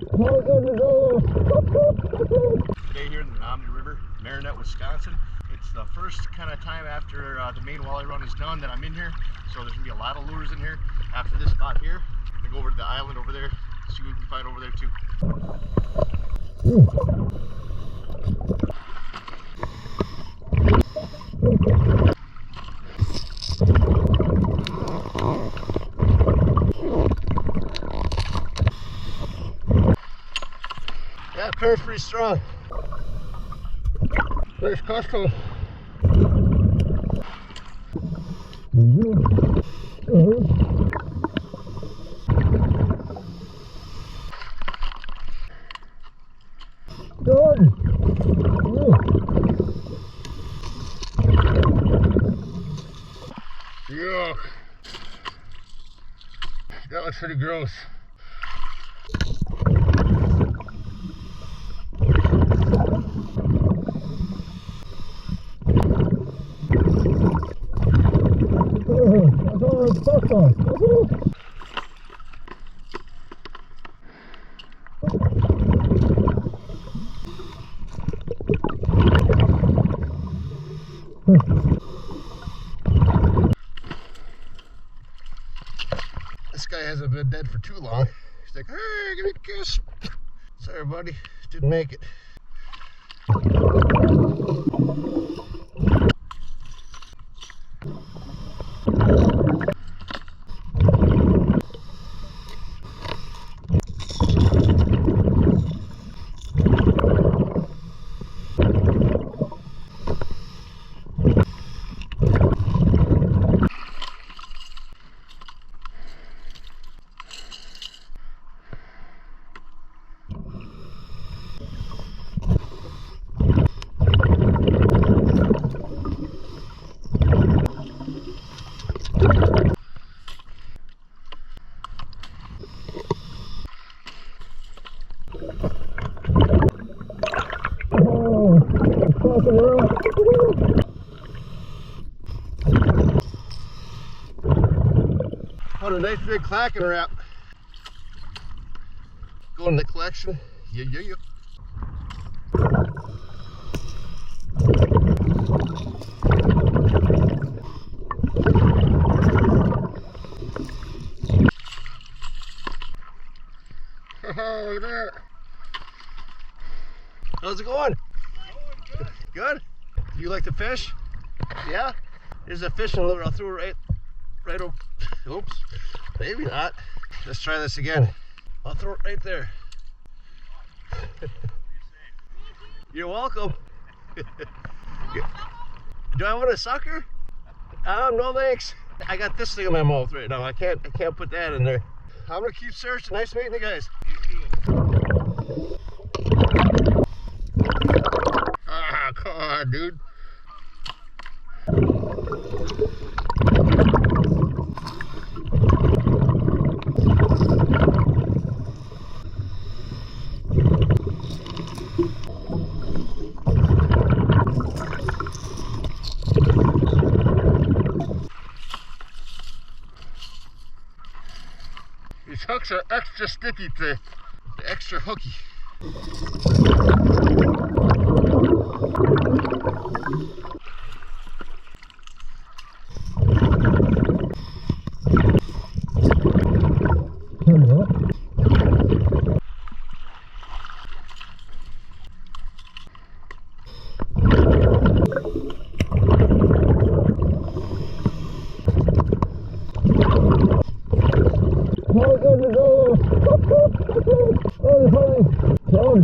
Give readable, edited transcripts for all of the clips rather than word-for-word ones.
Today here in the Menominee River, Marinette, Wisconsin. It's the first kind of time after the main walleye run is done that I'm in here. So there's gonna be a lot of lures in here. After this spot here, I'm gonna go over to the island over there, see what we can find over there too. Yeah, current's pretty strong. There's Costco. Good. Yuck. That looks pretty gross. This guy hasn't been dead for too long. He's like, hey, give me a kiss. Sorry, buddy, didn't make it. What a nice big clacking wrap. Going to the collection. Yeah. Oh, look at that. How's it going? Good? Do you like to fish? Yeah? Here's a fishing lure. I'll throw it right over. Oops. Maybe not. Let's try this again. I'll throw it right there. You're welcome. Do I want a sucker? No thanks. I got this thing in my mouth right now. I can't put that in there. I'm gonna keep searching. Nice meeting you guys. Ah, come on, dude. These hooks are extra sticky today. Extra hooky.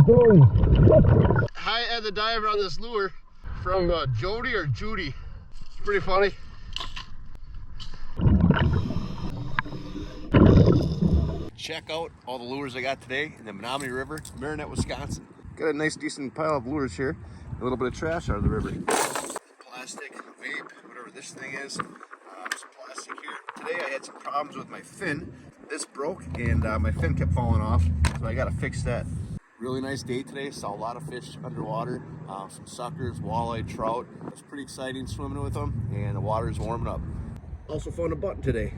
Jody. Hi, I had the diver on this lure from Jody or Judy. It's pretty funny. Check out all the lures I got today in the Menominee River, Marinette, Wisconsin. Got a nice decent pile of lures here. A little bit of trash out of the river. Plastic, vape, whatever this thing is. Some plastic here. Today I had some problems with my fin. This broke and my fin kept falling off, so I gotta fix that. Really nice day today. Saw a lot of fish underwater, some suckers, walleye, trout. It was pretty exciting swimming with them, and the water is warming up. Also found a button today.